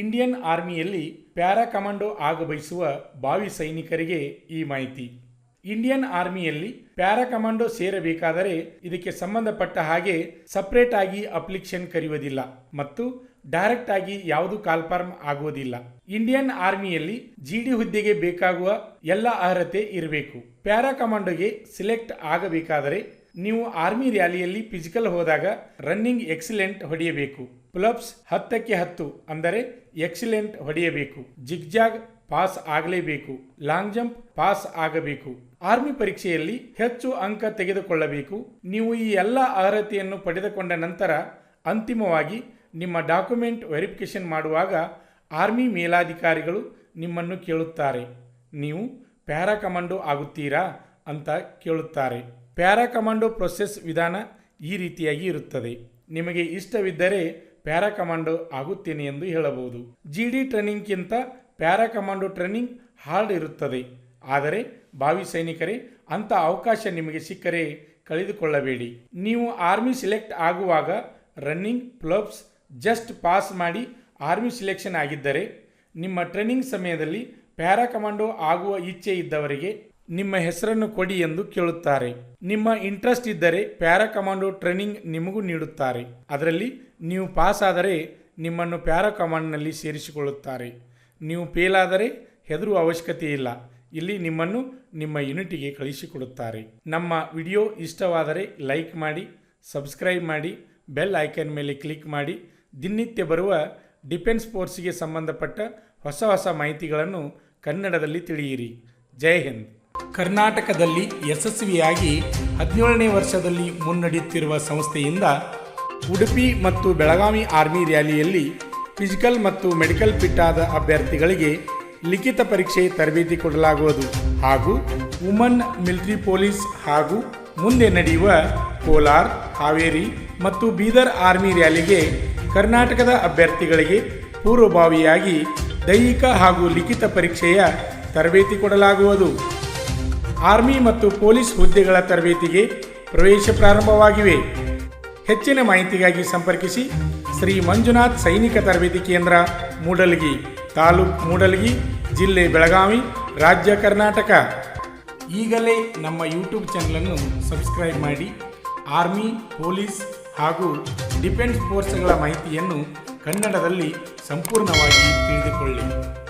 Indian ಆರ್ಮಿಯಲ್ಲಿ para commando ಆಗಬಯಸುವ ಭಾವಿ ಸೈನಿಕರಿಗೆ ಈ ಮಾಹಿತಿ. ಇಂಡಿಯನ್ ಆರ್ಮಿಯಲ್ಲಿ ಪ್ಯಾರಾ ಕಮಾಂಡೋ ಸೇರಬೇಕಾದರೆ ಇದಕ್ಕೆ ಸಂಬಂಧಪಟ್ಟ ಹಾಗೆ ಸಪರೇಟ್ ಆಗಿ ಅಪ್ಲಿಕೇಶನ್ ಕರೆಯುವುದಿಲ್ಲ ಮತ್ತು ಡೈರೆಕ್ಟ್ ಆಗಿ ಯಾವುದು ಕಾಲ್ಫಾರ್ಮ್ ಆಗುವುದಿಲ್ಲ. ಇಂಡಿಯನ್ ಆರ್ಮಿಯಲ್ಲಿ ಜಿಡಿ ಹುದ್ದೆಗೆ ಬೇಕಾಗುವ ಎಲ್ಲ ಅರ್ಹತೆ ಇರಬೇಕು. ಪ್ಯಾರಾ ಕಮಾಂಡೋಗೆ ಸಿಲೆಕ್ಟ್ ಆಗಬೇಕಾದರೆ ನೀವು ಆರ್ಮಿ ರ್ಯಾಲಿಯಲ್ಲಿ ಫಿಸಿಕಲ್ ಹೋದಾಗ ರನ್ನಿಂಗ್ ಎಕ್ಸಲೆಂಟ್ ಹೊಡೆಯಬೇಕು. ಪುಲಪ್ಸ್ 10ಕ್ಕೆ 10 ಅಂದರೆ ಎಕ್ಸಲೆಂಟ್ ಹೊಡೆಯಬೇಕು. ಜಿಗ್ಜಾಗ್ ಪಾಸ್ ಆಗಲೇಬೇಕು. ಲಾಂಗ್ ಜಂಪ್ ಪಾಸ್ ಆಗಬೇಕು. ಆರ್ಮಿ ಪರೀಕ್ಷೆಯಲ್ಲಿ ಹೆಚ್ಚು ಅಂಕ ತೆಗೆದುಕೊಳ್ಳಬೇಕು. ನೀವು ಈ ಎಲ್ಲ ಅರ್ಹತೆಯನ್ನು ಪಡೆದುಕೊಂಡ ನಂತರ ಅಂತಿಮವಾಗಿ ನಿಮ್ಮ ಡಾಕ್ಯುಮೆಂಟ್ ವೆರಿಫಿಕೇಶನ್ ಮಾಡುವಾಗ ಆರ್ಮಿ ಮೇಲಾಧಿಕಾರಿಗಳು ನಿಮ್ಮನ್ನು ಕೇಳುತ್ತಾರೆ, ನೀವು ಪ್ಯಾರಾ ಕಮಾಂಡೋ ಆಗುತ್ತೀರಾ ಅಂತ ಕೇಳುತ್ತಾರೆ. ಪ್ಯಾರಾ ಕಮಾಂಡೋ ಪ್ರೊಸೆಸ್ ವಿಧಾನ ಈ ರೀತಿಯಾಗಿ ಇರುತ್ತದೆ. ನಿಮಗೆ ಇಷ್ಟವಿದ್ದರೆ ಪ್ಯಾರಾ ಕಮಾಂಡೋ ಆಗುತ್ತೇನೆ ಎಂದು ಹೇಳಬಹುದು. ಜಿಡಿ ಟ್ರೈನಿಂಗ್ಗಿಂತ ಪ್ಯಾರಾ ಕಮಾಂಡೋ ಟ್ರೈನಿಂಗ್ ಹಾರ್ಡ್ ಇರುತ್ತದೆ. ಆದರೆ ಭಾವಿ ಸೈನಿಕರೇ, ಅಂಥ ಅವಕಾಶ ನಿಮಗೆ ಸಿಕ್ಕರೆ ಕಳೆದುಕೊಳ್ಳಬೇಡಿ. ನೀವು ಆರ್ಮಿ ಸಿಲೆಕ್ಟ್ ಆಗುವಾಗ ರನ್ನಿಂಗ್ ಪ್ಲಬ್ಸ್ ಜಸ್ಟ್ ಪಾಸ್ ಮಾಡಿ ಆರ್ಮಿ ಸಿಲೆಕ್ಷನ್ ಆಗಿದ್ದರೆ ನಿಮ್ಮ ಟ್ರೈನಿಂಗ್ ಸಮಯದಲ್ಲಿ ಪ್ಯಾರಾ ಕಮಾಂಡೋ ಆಗುವ ಇಚ್ಛೆ ಇದ್ದವರಿಗೆ ನಿಮ್ಮ ಹೆಸರನ್ನು ಕೊಡಿ ಎಂದು ಕೇಳುತ್ತಾರೆ. ನಿಮ್ಮ ಇಂಟ್ರೆಸ್ಟ್ ಇದ್ದರೆ ಪ್ಯಾರಾ ಕಮಾಂಡೋ ಟ್ರೈನಿಂಗ್ ನಿಮಗೂ ನೀಡುತ್ತಾರೆ. ಅದರಲ್ಲಿ ನೀವು ಪಾಸ್ ಆದರೆ ನಿಮ್ಮನ್ನು ಪ್ಯಾರಾ ಕಮಾಂಡ್ನಲ್ಲಿ ಸೇರಿಸಿಕೊಳ್ಳುತ್ತಾರೆ. ನೀವು ಫೇಲ್ ಆದರೆ ಹೆದರುವ ಅವಶ್ಯಕತೆ ಇಲ್ಲ. ಇಲ್ಲಿ ನಿಮ್ಮನ್ನು ನಿಮ್ಮ ಯೂನಿಟಿಗೆ ಕಳಿಸಿಕೊಡುತ್ತಾರೆ. ನಮ್ಮ ವಿಡಿಯೋ ಇಷ್ಟವಾದರೆ ಲೈಕ್ ಮಾಡಿ, ಸಬ್ಸ್ಕ್ರೈಬ್ ಮಾಡಿ, ಬೆಲ್ ಐಕಾನ್ ಮೇಲೆ ಕ್ಲಿಕ್ ಮಾಡಿ. ದಿನನಿತ್ಯ ಬರುವ ಡಿಫೆನ್ಸ್ ಫೋರ್ಸ್ಗೆ ಸಂಬಂಧಪಟ್ಟ ಹೊಸ ಮಾಹಿತಿಗಳನ್ನು ಕನ್ನಡದಲ್ಲಿ ತಿಳಿಯಿರಿ. ಜೈ ಹಿಂದ್. ಕರ್ನಾಟಕದಲ್ಲಿ ಯಶಸ್ವಿಯಾಗಿ 17ನೇ ವರ್ಷದಲ್ಲಿ ಮುನ್ನಡೆಯುತ್ತಿರುವ ಸಂಸ್ಥೆಯಿಂದ ಉಡುಪಿ ಮತ್ತು ಬೆಳಗಾವಿ ಆರ್ಮಿ ರ್ಯಾಲಿಯಲ್ಲಿ ಫಿಸಿಕಲ್ ಮತ್ತು ಮೆಡಿಕಲ್ ಫಿಟ್ ಆದ ಅಭ್ಯರ್ಥಿಗಳಿಗೆ ಲಿಖಿತ ಪರೀಕ್ಷೆ ತರಬೇತಿ ಕೊಡಲಾಗುವುದು ಹಾಗೂ ವುಮನ್ ಮಿಲಿಟರಿ ಪೊಲೀಸ್ ಹಾಗೂ ಮುಂದೆ ನಡೆಯುವ ಕೋಲಾರ, ಹಾವೇರಿ ಮತ್ತು ಬೀದರ್ ಆರ್ಮಿ ರ್ಯಾಲಿಗೆ ಕರ್ನಾಟಕದ ಅಭ್ಯರ್ಥಿಗಳಿಗೆ ಪೂರ್ವಭಾವಿಯಾಗಿ ದೈಹಿಕ ಹಾಗೂ ಲಿಖಿತ ಪರೀಕ್ಷೆಯ ತರಬೇತಿ ಕೊಡಲಾಗುವುದು. ಆರ್ಮಿ ಮತ್ತು ಪೊಲೀಸ್ ಹುದ್ದೆಗಳ ತರಬೇತಿಗೆ ಪ್ರವೇಶ ಪ್ರಾರಂಭವಾಗಿವೆ. ಹೆಚ್ಚಿನ ಮಾಹಿತಿಗಾಗಿ ಸಂಪರ್ಕಿಸಿ ಶ್ರೀ ಮಂಜುನಾಥ್ ಸೈನಿಕ ತರಬೇತಿ ಕೇಂದ್ರ, ಮೂಡಲಗಿ, ತಾಲೂಕು ಮೂಡಲಗಿ, ಜಿಲ್ಲೆ ಬೆಳಗಾವಿ, ರಾಜ್ಯ ಕರ್ನಾಟಕ. ಈಗಲೇ ನಮ್ಮ ಯೂಟ್ಯೂಬ್ ಚಾನಲನ್ನು ಸಬ್ಸ್ಕ್ರೈಬ್ ಮಾಡಿ ಆರ್ಮಿ, ಪೊಲೀಸ್ ಹಾಗೂ ಡಿಫೆನ್ಸ್ ಫೋರ್ಸ್ಗಳ ಮಾಹಿತಿಯನ್ನು ಕನ್ನಡದಲ್ಲಿ ಸಂಪೂರ್ಣವಾಗಿ ತಿಳಿದುಕೊಳ್ಳಿ.